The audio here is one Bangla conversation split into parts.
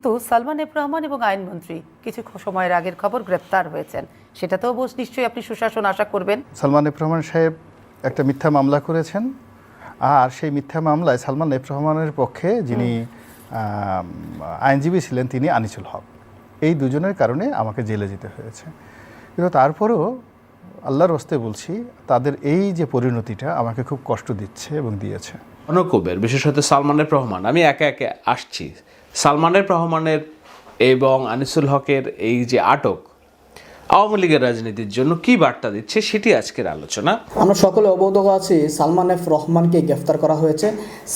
তো সালমান এফ রহমান এবং আইনমন্ত্রী কিছু সময়ের আগের খবর গ্রেপ্তার হয়েছেন, সেটাতেও নিশ্চয়ই আপনি সুশাসন আশা করবেন। সালমান এফ রহমান সাহেব একটা মিথ্যা মামলা করেছেন, আর সেই মিথ্যা মামলায় সালমান এফ রহমানের পক্ষে যিনি আইনজীবী ছিলেন তিনি আনিসুল হক, এই দুজনের কারণে আমাকে জেলে যেতে হয়েছে। কিন্তু তারপরেও আল্লাহর হস্তে বলছি, তাদের এই যে পরিণতিটা আমাকে খুব কষ্ট দিচ্ছে এবং দিয়েছে। অনকবের বিশেষত সালমান এফ রহমান, আমি একে একে আসছি। সালমান এফ রহমানের এবং আনিসুল হকের এই যে আটক আওয়ামী লীগের রাজনীতির জন্য কি বার্তা দিচ্ছে সেটি আজকের আলোচনা। আমরা সকলে অবগত আছি সালমান এফ রহমানকে গ্রেফতার করা হয়েছে।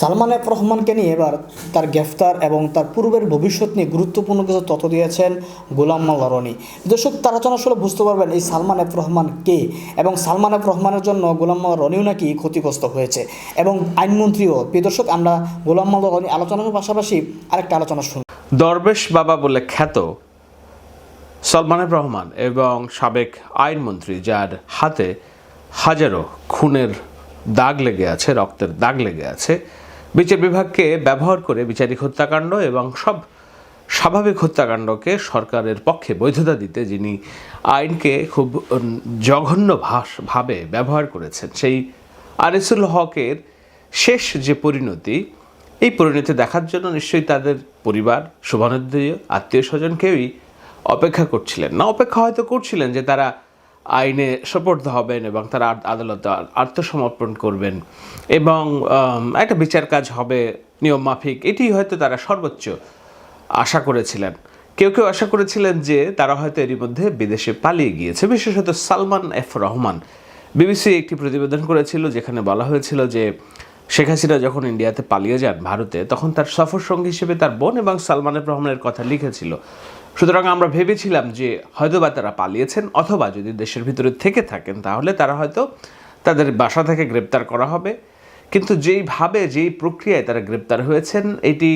সালমান এফ রহমানকে নিয়ে এবার তার গ্রেফতার এবং তার পূর্বের ভবিষ্যৎ নিয়ে গুরুত্বপূর্ণ কিছু তথ্য দিয়েছেন গোলাম মোল্লা রনি। দর্শক, তার আলোচনা আসলে বুঝতে পারবেন এই সালমান এফ রহমান কে, এবং সালমান এফ রহমানের জন্য গোলাম মোল্লা রনিও নাকি ক্ষতিগ্রস্ত হয়েছে এবং আইনমন্ত্রীও। প্রিয় দর্শক, আমরা গোলাম মোল্লা রনি আলোচনার পাশাপাশি আরেকটা আলোচনা শুনি। দরবেশ বাবা বলে খ্যাত সালমান এফ রহমান এবং সাবেক আইনমন্ত্রী, যার হাতে হাজারো খুনের দাগ লেগে আছে, রক্তের দাগ লেগে আছে, বিচার বিভাগকে ব্যবহার করে বিচারিক হত্যাকাণ্ড এবং সব স্বাভাবিক হত্যাকাণ্ডকে সরকারের পক্ষে বৈধতা দিতে যিনি আইনকে খুব জঘন্যভাবে ব্যবহার করেছেন, সেই আনিসুল হকের শেষ যে পরিণতি, এই পরিণতি দেখার জন্য নিশ্চয়ই তাদের পরিবার, শুভানুধ্যায়ী আত্মীয় স্বজন কেউই অপেক্ষা করছিলেন না। অপেক্ষা হয়তো করছিলেন যে তারা আইনে সোপর্দ হবেন এবং তারা আদালতে আত্মসমর্পণ করবেন এবং একটা বিচার কাজ হবে নিয়ম মাফিক, এটি হয়তো তারা সর্বোচ্চ আশা করেছিলেন। কেউ কেউ আশা করেছিলেন যে তারা হয়তো এরই মধ্যে বিদেশে পালিয়ে গিয়েছে। বিশেষত সালমান এফ রহমান, বিবিসি একটি প্রতিবেদন করেছিল যেখানে বলা হয়েছিল যে শেখ হাসিনা যখন ইন্ডিয়াতে পালিয়ে যান ভারতে, তখন তার সফর সঙ্গী হিসেবে তার বোন এবং সালমান এফ রহমানের কথা লিখেছিল। সুতরাং আমরা ভেবেছিলাম যে হয়তো বা তারা পালিয়েছেন, অথবা যদি দেশের ভিতরে থেকে থাকেন তাহলে তারা হয়তো তাদের বাসা থেকে গ্রেপ্তার করা হবে। কিন্তু যেই প্রক্রিয়ায় তারা গ্রেপ্তার হয়েছেন, এটি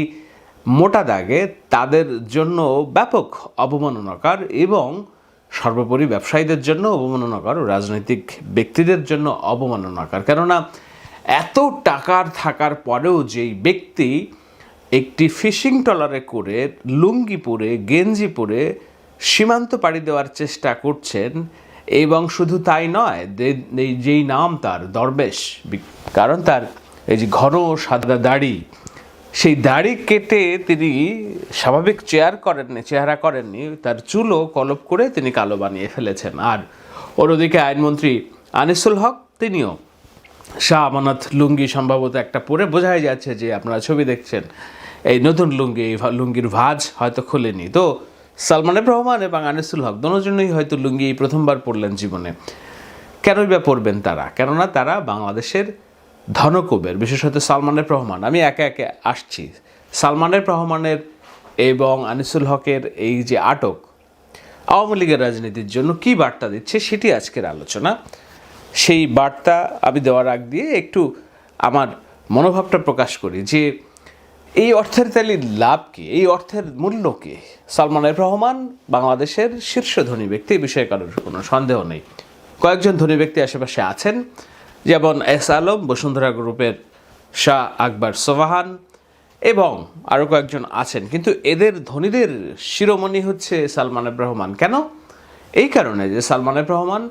মোটা দাগে তাদের জন্য ব্যাপক অবমাননাকর এবং সর্বোপরি ব্যবসায়ীদের জন্য অবমাননাকর, রাজনৈতিক ব্যক্তিদের জন্য অবমাননাকর। কেননা এত টাকার থাকার পরেও যেই ব্যক্তি একটি ফিশিং ট্রলারে করে লুঙ্গি পরে গেঞ্জি পরে সীমান্ত পাড়ি দেওয়ার চেষ্টা করছেন, এবং শুধু তাই নয়, যেই নাম তার দরবেশ, কারণ তার এই যে ঘন সাদা দাড়ি, সেই দাড়ি কেটে তিনি স্বাভাবিক চেহারা করেননি, তার চুলও কলপ করে তিনি কালো বানিয়ে ফেলেছেন। আর অন্যদিকে আইনমন্ত্রী আনিসুল হক, তিনিও শাহ আমানত লুঙ্গি সম্ভবত একটা পরে, বোঝাই যাচ্ছে যে আপনারা ছবি দেখছেন এই নতুন লুঙ্গি, এই লুঙ্গির ভাঁজ হয়তো খোলেনি। তো সালমান এফ রহমান এবং আনিসুল হক দুজনেই হয়তো লুঙ্গি প্রথমবার পরলেন জীবনে। কেনই বা পরবেন তারা? কেননা তারা বাংলাদেশের ধনকুবের। বিশেষত সালমান এফ রহমান, আমি একে একে আসছি। সালমান এফ রহমানের এবং আনিসুল হকের এই যে আটক আওয়ামী লীগের রাজনীতির জন্য কি বার্তা দিচ্ছে সেটি আজকের আলোচনা। সেই বার্তা আমি দেওয়ার আগ দিয়ে একটু আমার মনোভাবটা প্রকাশ করি যে এই অর্থের তালির লাভ কি, এই অর্থের মূল্য কি। সালমান এফ রহমান বাংলাদেশের শীর্ষ ধনী ব্যক্তি, এই বিষয়ে কারোর কোনো সন্দেহ নেই। কয়েকজন ধনী ব্যক্তি আশেপাশে আছেন, যেমন এস আলম, বসুন্ধরা গ্রুপের শাহ আকবর সোবাহান এবং আরও কয়েকজন আছেন, কিন্তু এদের ধনীদের শিরোমণি হচ্ছে সালমান এফ রহমান। কেন? এই কারণে যে সালমান এফ রহমান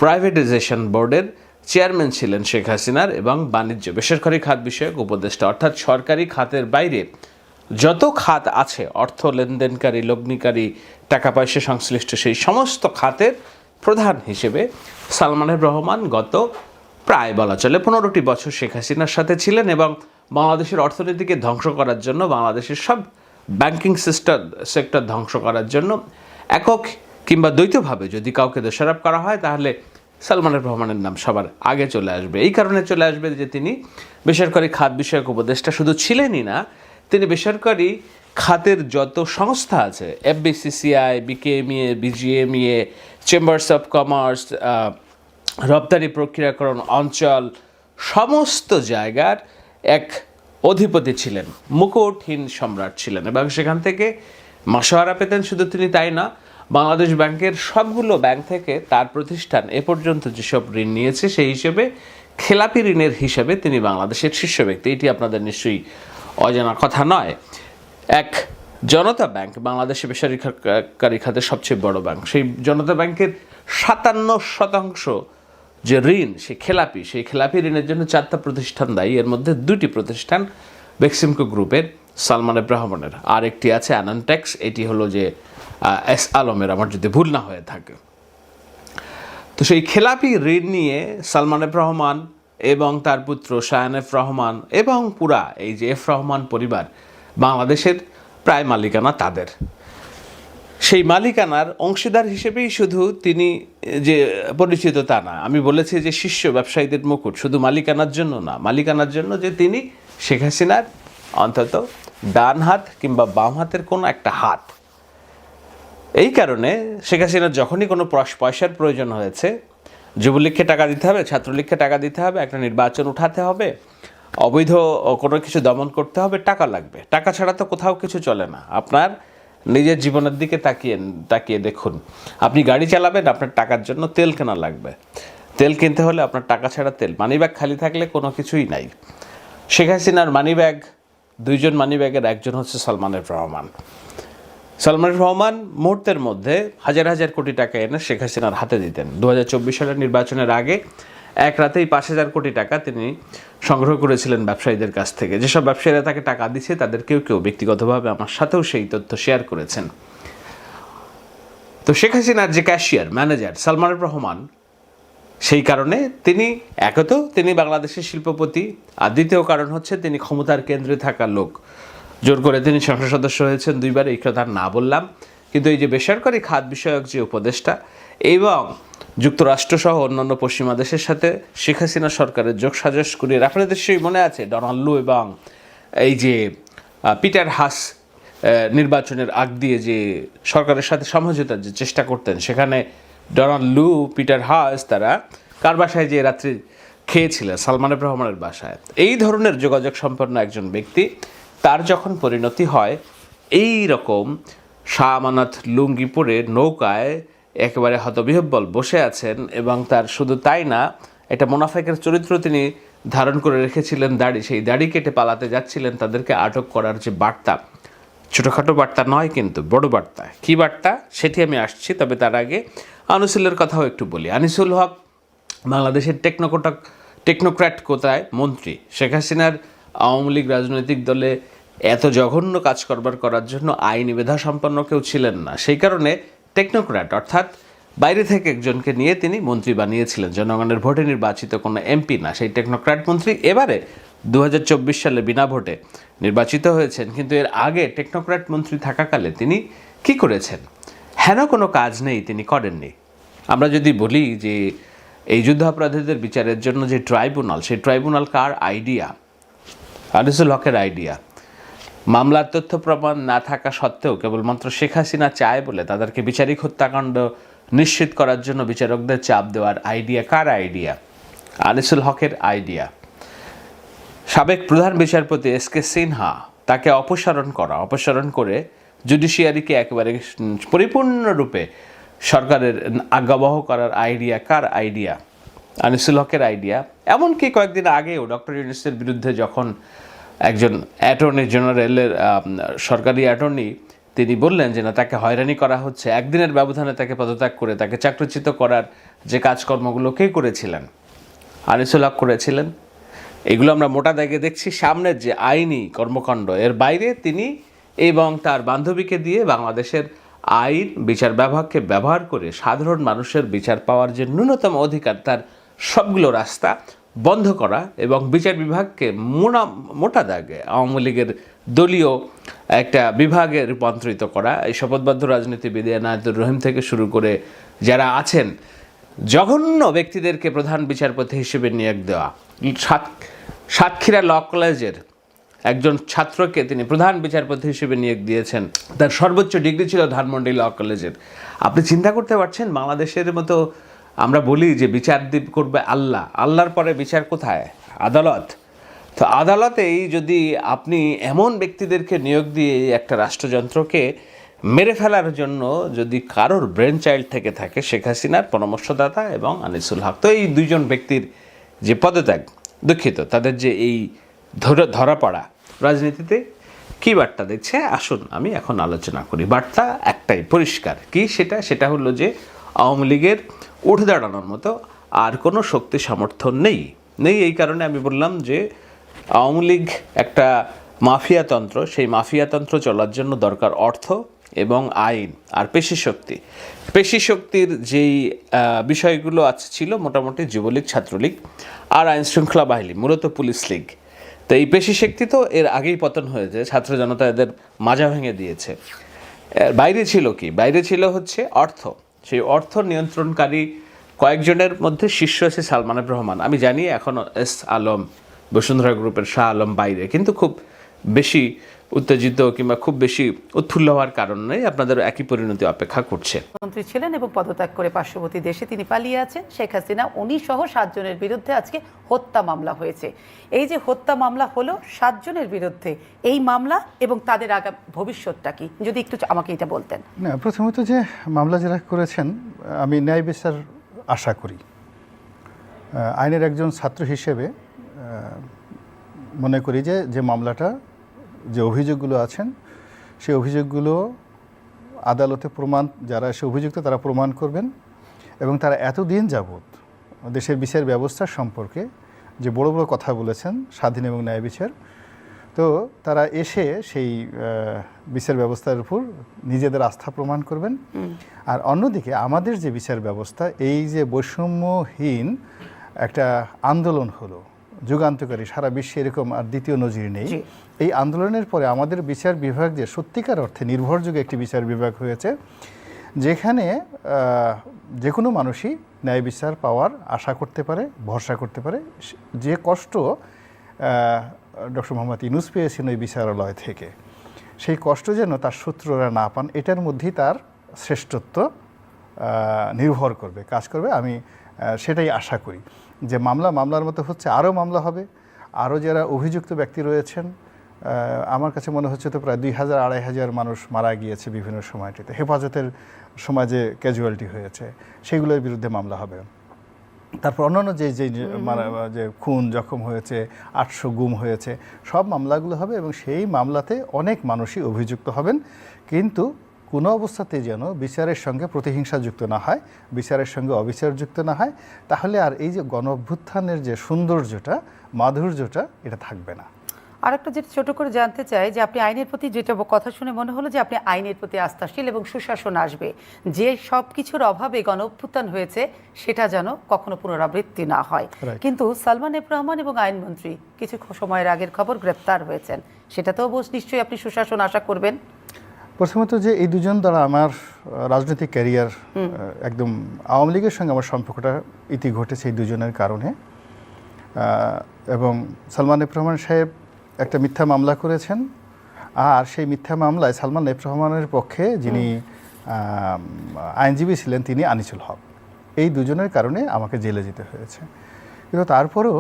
প্রাইভেটাইজেশন বোর্ডের চেয়ারম্যান ছিলেন শেখ হাসিনার, এবং বাণিজ্য বেসরকারি খাত বিষয়ক উপদেষ্টা, অর্থাৎ সরকারি খাতের বাইরে যত খাত আছে, অর্থ লেনদেনকারী, লগ্নিকারী, টাকা পয়সা সংশ্লিষ্ট সেই সমস্ত খাতের প্রধান হিসেবে সালমান এফ রহমান গত প্রায় বলা চলে 15টি বছর শেখ হাসিনার সাথে ছিলেন, এবং বাংলাদেশের অর্থনীতিকে ধ্বংস করার জন্য, বাংলাদেশের সব ব্যাংকিং সেক্টর ধ্বংস করার জন্য একক কিংবা দ্বৈতভাবে যদি কাউকে দোষারোপ করা হয়, তাহলে সালমান এফ রহমানের নাম সবার আগে চলে আসবে। এই কারণে চলে আসবে যে তিনি বেসরকারি খাত বিষয়ক উপদেষ্টা শুধু ছিলেনই না, তিনি বেসরকারি খাতের যত সংস্থা আছে, FBCCI, BKMEA, BGMEA, chambers of commerce, রপ্তানি প্রক্রিয়াকরণ অঞ্চল, সমস্ত জায়গার এক অধিপতি ছিলেন, মুকুটহীন সম্রাট ছিলেন, এবং সেখান থেকে মশওয়ারা পেতেন। শুধু তিনি তাই না, বাংলাদেশ ব্যাংকের সবগুলো ব্যাংক থেকে তার প্রতিষ্ঠান এ পর্যন্ত যেসব ঋণ নিয়েছে, সেই হিসেবে খেলাপি ঋণের হিসাবে তিনি বাংলাদেশের শীর্ষ ব্যক্তি। এটি আপনাদের নিশ্চয়ই অজানা কথা নয়। এক জনতা ব্যাংক বাংলাদেশে বেসরকারি খাতের সবচেয়ে বড় ব্যাংক, সেই জনতা ব্যাংকের 57% যে ঋণ সেই খেলাপি ঋণের জন্য 4টা প্রতিষ্ঠান দায়ী। এর মধ্যে 2টি প্রতিষ্ঠান বেক্সিমকো গ্রুপের, সালমান এফ রহমানের, আর একটি আছে অ্যানানটেক্স, এটি হলো যে এস আলমের, আমার যদি ভুল না হয়ে থাকে। তো সেই খেলাপি ঋণ নিয়ে সালমান এফ রহমান এবং তার পুত্র শায়ান এফ রহমান এবং পুরা এই যে এফ রহমান পরিবার, বাংলাদেশের প্রায় মালিকানা তাদের। সেই মালিকানার অংশীদার হিসেবেই শুধু তিনি যে পরিচিত তা না, আমি বলেছি যে শীর্ষ ব্যবসায়ীদের মুকুট, শুধু মালিকানার জন্য না, মালিকানার জন্য যে তিনি শেখ হাসিনার অন্তত ডান হাত কিংবা বাম হাতের কোনো একটা হাত। এই কারণে শেখ হাসিনার যখনই কোনো পয়সার প্রয়োজন হয়েছে, যুবলীগকে টাকা দিতে হবে, ছাত্রলীগকে টাকা দিতে হবে, একটা নির্বাচন উঠাতে হবে, অবৈধ কোনো কিছু দমন করতে হবে, টাকা লাগবে। টাকা ছাড়া তো কোথাও কিছু চলে না। আপনার নিজের জীবনের দিকে তাকিয়ে দেখুন, আপনি গাড়ি চালাবেন, আপনার টাকার জন্য তেল কেনা লাগবে, তেল কিনতে হলে আপনার টাকা ছাড়া তেল, মানিব্যাগ খালি থাকলে কোনো কিছুই নাই। শেখ হাসিনার মানিব্যাগ, 2জন মানিব্যাগের একজন হচ্ছে সালমান এফ রহমান। সালমান রহমান মুহূর্তের মধ্যে হাজার হাজার কোটি টাকা এনে শেখ হাসিনার হাতে দিতেন। 2024 সালের নির্বাচনের আগে এক রাতেই 5,000 কোটি টাকা তিনি সংগ্রহ করেছিলেন ব্যবসায়ীদের কাছ থেকে। যেসব ব্যবসায়ীরা তাকে টাকা দিচ্ছে তাদের কেউ ব্যক্তিগতভাবে আমার সাথেও সেই তথ্য শেয়ার করেছেন। তো শেখ হাসিনার যে ক্যাশিয়ার ম্যানেজার সালমান রহমান, সেই কারণে তিনি বাংলাদেশের শিল্পপতি, আর দ্বিতীয় কারণ হচ্ছে তিনি ক্ষমতার কেন্দ্রে থাকা লোক। জোর করে তিনি সংসদ সদস্য হয়েছেন 2বার, এই কথা না বললাম, কিন্তু এই যে বেসরকারি খাত বিষয়ক যে উপদেষ্টা এবং যুক্তরাষ্ট্রসহ অন্যান্য পশ্চিমা দেশের সাথে শেখ হাসিনা সরকারের যোগসাজশ করিয়ে, আপনাদের নিশ্চয়ই মনে আছে ডোনাল্ড লু এবং এই যে পিটার হাস নির্বাচনের আগ দিয়ে যে সরকারের সাথে সমঝোতার যে চেষ্টা করতেন, সেখানে ডোনাল্ড লু, পিটার হাস তারা কার বাসায় যে রাত্রি খেয়েছিলেন? সালমান এফ রহমানের বাসায়। এই ধরনের যোগাযোগ সম্পন্ন একজন ব্যক্তি, তার যখন পরিণতি হয় এই রকম শাহ আমানত লুঙ্গি পরে নৌকায় একেবারে হতবিহ্বল বসে আছেন, এবং তার শুধু তাই না, এটা মোনাফেকের চরিত্র তিনি ধারণ করে রেখেছিলেন, সেই দাড়ি কেটে পালাতে যাচ্ছিলেন, তাদেরকে আটক করার যে বার্তা, ছোটোখাটো বার্তা নয় কিন্তু বড় বার্তা। কী বার্তা সেটি আমি আসছি, তবে তার আগে আনিসুলের কথাও একটু বলি। আনিসুল হক বাংলাদেশের টেকনোক্র্যাট কোথায় মন্ত্রী। শেখ হাসিনার আওয়ামী লীগ রাজনৈতিক দলে এত জঘন্য কাজ করার জন্য আইনি মেধা সম্পন্ন কেউ ছিলেন না। সেই কারণে টেকনোক্র্যাট অর্থাৎ বাইরে থেকে একজনকে নিয়ে তিনি মন্ত্রী বানিয়েছিলেন, জনগণের ভোটে নির্বাচিত কোনো এমপি না। সেই টেকনোক্র্যাট মন্ত্রী এবারে 2024 সালে বিনা ভোটে নির্বাচিত হয়েছেন, কিন্তু এর আগে টেকনোক্র্যাট মন্ত্রী থাকাকালে তিনি কি করেছেন? হেন কোনো কাজ নেই তিনি করেননি। আমরা যদি বলি যে এই যুদ্ধাপরাধীদের বিচারের জন্য যে ট্রাইব্যুনাল, সেই ট্রাইব্যুনাল কার আইডিয়া? আনিসুল হকের আইডিয়া। মামলার তথ্য প্রমাণ না থাকা সত্ত্বেও কেবলমাত্র শেখ হাসিনা চায় বলে তাদেরকে বিচারিক হত্যাকাণ্ড নিশ্চিত করার জন্য বিচারকদের চাপ দেওয়ার আইডিয়া কার আইডিয়া? আনিসুল হকের আইডিয়া। সাবেক প্রধান বিচারপতি এসকে সিনহা, তাকে অপসারণ করে জুডিশিয়ারিকে একেবারে পরিপূর্ণরূপে সরকারের আজ্ঞাবহ করার আইডিয়া কার আইডিয়া? আনিসুল হকের আইডিয়া। এমনকি কয়েকদিন আগেও ডক্টর ইউনূসের বিরুদ্ধে যখন একজন অ্যাটর্নি জেনারেলের সরকারি অ্যাটর্নি তিনি বললেন যে না, তাকে হয়রানি করা হচ্ছে, একদিনের ব্যবধানে তাকে পদত্যাগ করে তাকে চাকরিচ্যুত করার যে কাজকর্মগুলো কে করেছিলেন? আনিসুল হক করেছিলেন। এগুলো আমরা মোটা দাগে দেখছি। সামনের যে আইনি কর্মকাণ্ড, এর বাইরে তিনি এবং তার বান্ধবীকে দিয়ে বাংলাদেশের আইন বিচার বিভাগকে ব্যবহার করে সাধারণ মানুষের বিচার পাওয়ার যে ন্যূনতম অধিকার, তার সবগুলো রাস্তা বন্ধ করা এবং বিচার বিভাগকে মোটা দাগে আওয়ামী লীগের দলীয় একটা বিভাগে রূপান্তরিত করা। এই শপথবদ্ধ রাজনীতিবিদ এনায়েতুর রহিম থেকে শুরু করে যারা আছেন, জঘন্য ব্যক্তিদেরকে প্রধান বিচারপতি হিসেবে নিয়োগ দেওয়া। সাতক্ষীরা ল কলেজের একজন ছাত্রকে তিনি প্রধান বিচারপতি হিসেবে নিয়োগ দিয়েছেন, তার সর্বোচ্চ ডিগ্রি ছিল ধানমন্ডি ল কলেজের। আপনি চিন্তা করতে পারছেন, বাংলাদেশের মতো আমরা বলি যে বিচার করবে আল্লাহ, আল্লাহর পরে বিচার কোথায়? আদালত। তো আদালতেই যদি আপনি এমন ব্যক্তিদেরকে নিয়োগ দিয়ে একটা রাষ্ট্রযন্ত্রকে মেরে ফেলার জন্য যদি কারোর ব্রেন চাইল্ড থেকে থাকে, শেখ হাসিনার পরামর্শদাতা এবং আনিসুল হক। তো এই দুইজন ব্যক্তির যে পদত্যাগ, দুঃখিত, তাদের যে এই ধরা পড়া রাজনীতিতে কি বার্তা দিচ্ছে আসুন আমি এখন আলোচনা করি। বার্তা একটাই পরিষ্কার, কি সেটা হলো যে আওয়ামী লীগের উঠে দাঁড়ানোর মতো আর কোনো শক্তি সমর্থন নেই। এই কারণে আমি বললাম যে আওয়ামী লীগ একটা মাফিয়াতন্ত্র, সেই মাফিয়াতন্ত্র চলার জন্য দরকার অর্থ এবং আইন আর পেশি শক্তির যেই বিষয়গুলো ছিল মোটামুটি যুবলীগ, ছাত্রলীগ আর আইন শৃঙ্খলা বাহিনী, মূলত পুলিশ লীগ। তো এই পেশি শক্তি তো এর আগেই পতন হয়েছে, ছাত্র জনতা এদের মাজা ভেঙে দিয়েছে। বাইরে ছিল কি? বাইরে ছিল হচ্ছে অর্থ। সেই অর্থ নিয়ন্ত্রণকারী কয়েকজনের মধ্যে শীর্ষ আছে সালমান এফ রহমান। আমি জানি এখনও এস আলম, বসুন্ধরা গ্রুপের শাহ আলম বাইরে, কিন্তু খুব বেশি উত্তেজিত কিংবা খুব বেশি উৎফুল্ল হওয়ার কারণ নেই, আপনাদের একই পরিণতি অপেক্ষা করছে। মন্ত্রী ছিলেন এবং পদত্যাগ করে পার্শ্ববর্তী দেশে তিনি পালিয়ে আছেন। শেখ হাসিনা উনি সহ 7 জনের বিরুদ্ধে আজকে হত্যা মামলা হয়েছে। এই যে হত্যা মামলা হলো 7 জনের বিরুদ্ধে, এই মামলা এবং তাদের ভবিষ্যৎটা কি, যদি একটু আমাকে এটা বলতেন। না, প্রথমত যে মামলা যারা করেছেন, আমি ন্যায় বিচার আশা করি। আইনের একজন ছাত্র হিসেবে মনে করি যে মামলাটা, যে অভিযোগগুলো আছেন সেই অভিযোগগুলো আদালতে প্রমাণ, যারা সে অভিযুক্ত তারা প্রমাণ করবেন। এবং তারা এতদিন যাবৎ দেশের বিচার ব্যবস্থা সম্পর্কে যে বড় বড় কথা বলেছেন, স্বাধীন এবং ন্যায় বিচার, তো তারা এসে সেই বিচার ব্যবস্থার উপর নিজেদের আস্থা প্রমাণ করবেন। আর অন্যদিকে আমাদের যে বিচার ব্যবস্থা, এই যে বৈষম্যহীন একটা আন্দোলন হলো যুগান্তকারী, সারা বিশ্বে এরকম আর দ্বিতীয় নজির নেই। এই আন্দোলনের পরে আমাদের বিচার বিভাগ যে সত্যিকার অর্থে নির্ভরযোগ্য একটি বিচার বিভাগ হয়েছে, যেখানে যে কোনো মানুষই ন্যায় বিচার পাওয়ার আশা করতে পারে, ভরসা করতে পারে। যে কষ্ট ডক্টর মোহাম্মদ ইউনূস পেয়েছেন ওই বিচারালয় থেকে, সেই কষ্ট যেন তার শত্রুরা না পান, এটার মধ্যেই তার শ্রেষ্ঠত্ব নির্ভর করবে, কাজ করবে। আমি সেটাই আশা করি যে মামলার মতো হচ্ছে, আরও মামলা হবে, আরও যারা অভিযুক্ত ব্যক্তি রয়েছেন। আমার কাছে মনে হচ্ছে তো প্রায় 2000-2500 মানুষ মারা গিয়েছে বিভিন্ন সময়টিতে, হেফাজতের সময় যে ক্যাজুয়ালিটি হয়েছে সেগুলোর বিরুদ্ধে মামলা হবে। তারপর অন্যান্য যে খুন জখম হয়েছে, 800 গুম হয়েছে, সব মামলাগুলো হবে এবং সেই মামলাতে অনেক মানুষই অভিযুক্ত হবেন। কিন্তু কোনো অবস্থাতে যেন বিচারের সঙ্গে প্রতিহিংসা যুক্ত না হয়, বিচারের সঙ্গে অবিচার যুক্ত না হয়, তাহলে আর এই যে গণ অভ্যুত্থানের যে সৌন্দর্যটা, মাধুর্যটা, এটা থাকবে না। আর একটা যেটা ছোট করে জানতে চাই যে আপনি আইনের প্রতি, যেটা কথা শুনে মনে হলো যে আপনি আইনের প্রতি আস্থাশীল এবং সুশাসন আসবে, যে সব কিছুর অভাবে গণ অভ্যুত্থান হয়েছে সেটা যেন কখনো পুনরাবৃত্তি না হয়। কিন্তু সালমান এফ রহমান এবং আইনমন্ত্রী কিছু সময়ের আগের খবর গ্রেপ্তার হয়েছেন, সেটাতেও নিশ্চয়ই আপনি সুশাসন আশা করবেন। প্রথমত যে এই দুজন দ্বারা আমার রাজনৈতিক ক্যারিয়ার, একদম আওয়ামী লীগের সঙ্গে আমার সম্পর্কটা ইতি ঘটেছে এই দুজনের কারণে। এবং সালমান এফ রহমান সাহেব একটা মিথ্যা মামলা করেছেন, আর সেই মিথ্যা মামলায় সালমান এফ রহমানের পক্ষে যিনি আইনজীবী ছিলেন তিনি আনিসুল হক। এই দুজনের কারণে আমাকে জেলে যেতে হয়েছে। কিন্তু তারপরেও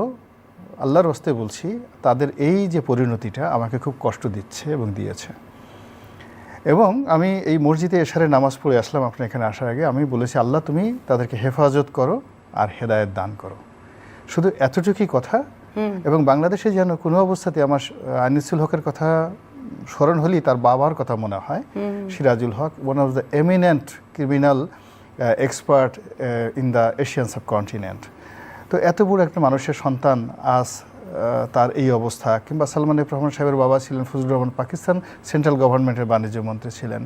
আল্লাহর হস্তে বলছি, তাদের এই যে পরিণতিটা আমাকে খুব কষ্ট দিচ্ছে এবং দিয়েছে। এবং আমি এই মসজিদে এশারে নামাজ পড়ে আসলাম আপনার এখানে আসার আগে, আমি বলেছি, আল্লাহ তুমি তাদেরকে হেফাজত করো আর হেদায়েত দান করো, শুধু এতটুকুই কথা। এবং বাংলাদেশে যেন কোনো অবস্থাতে আমার আনিসুল হকের কথা স্মরণ হলেই তার বাবার কথা মনে হয়, Sirajul Haq, one of the eminent criminal expert in the Asian subcontinent. তো এত বড় একটা মানুষের সন্তান আজ তার এই অবস্থা। কিংবা সালমান এফ রহমান সাহেবের বাবা ছিলেন ফজলুর রহমান, পাকিস্তান সেন্ট্রাল গভর্নমেন্টের বাণিজ্য মন্ত্রী ছিলেন।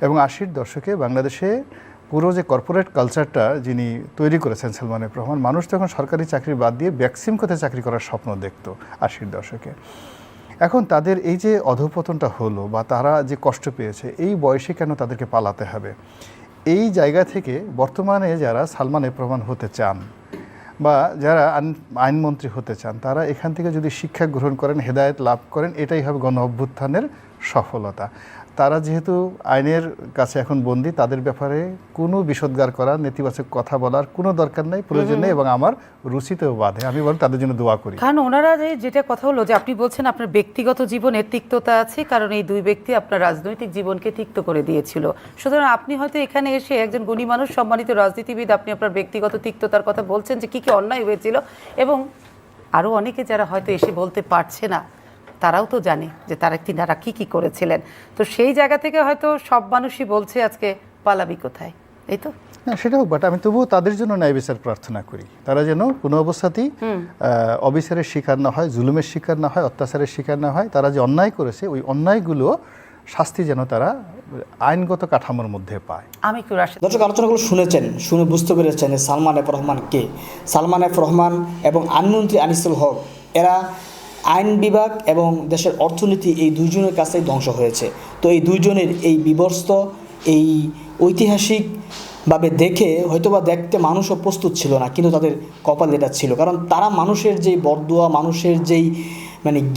এবং 80-র দশকে বাংলাদেশে পুরো যে কর্পোরেট কালচারটা যিনি তৈরি করেছেন সালমান এফ রহমান, মানুষ তখন সরকারি চাকরি বাদ দিয়ে ব্যাকসিমকোতে চাকরি করার স্বপ্ন দেখত 80-র দশকে। এখন তাদের এই যে অধঃপতনটা হলো বা তারা যে কষ্ট পেয়েছে, এই বয়সে কেন তাদেরকে পালাতে হবে? এই জায়গা থেকে বর্তমানে যারা সালমান এফ রহমান হতে চান বা যারা আইনমন্ত্রী হতে চান, তারা এখান থেকে যদি শিক্ষা গ্রহণ করেন, হেদায়েত লাভ করেন, এটাই হবে গণ অভ্যুত্থানের সফলতা। তারা যেহেতু আইনের কাছে এখন বন্দী, তাদের ব্যাপারে কোনো বিষোদ্গার করার, নেতিবাচক কথা বলার কোনো দরকার নেই, প্রয়োজন নেই, এবং আমার রুচিতেও বাধে। আমি বরং তাদের জন্য দোয়া করি। কারণ ওনারা যেটা কথা হলো যে আপনি বলছেন আপনার ব্যক্তিগত জীবনের তিক্ততা আছে, কারণ এই দুই ব্যক্তি আপনার রাজনৈতিক জীবনকে তিক্ত করে দিয়েছিল। সুতরাং আপনি হয়তো এখানে এসে একজন গুণী মানুষ, সম্মানিত রাজনীতিবিদ, আপনি আপনার ব্যক্তিগত তিক্ততার কথা বলছেন যে কী কী অন্যায় হয়েছিল, এবং আরও অনেকে যারা হয়তো এসে বলতে পারছে না, তারাও তো জানে যে তিনারা কি করেছিলেন। তো সেই জায়গা থেকে হয়তো সব মানুষই বলছে আজকে পালাবি কোথায়, এই তো। না সেটা হোক, বাট আমি তবুও তাদের জন্য ন্যায় বিচার প্রার্থনা করি। তারা যেন কোনো অবস্থাতেই অবিচারের শিকার না হয়, জুলুমের শিকার না হয়, অত্যাচারের শিকার না হয়। তারা যে অন্যায় করেছে ওই অন্যায়গুলো শাস্তি যেন তারা আইনগত কাঠামোর মধ্যে পায়। আমি একটু রাশেদ। দর্শক, আলোচনাগুলো শুনেছেন, শুনে বুঝতে পেরেছেন যে সালমান এফ রহমান কে। সালমান এফ রহমান এবং আইনমন্ত্রী আনিসুল হক, এরা আইন বিভাগ এবং দেশের অর্থনীতি এই দুইজনের কাছেই ধ্বংস হয়েছে। তো এই দুইজনের এই বিবস্ত, এই ঐতিহাসিকভাবে দেখে হয়তোবা দেখতে মানুষও প্রস্তুত ছিল না, কিন্তু তাদের কপাল এটা ছিল। কারণ তারা মানুষের যেই বরদোয়া, মানুষের যেই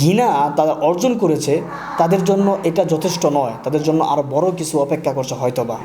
ঘৃণা তারা অর্জন করেছে, তাদের জন্য এটা যথেষ্ট নয়, তাদের জন্য আরও বড় কিছু অপেক্ষা করছে হয়তোবা।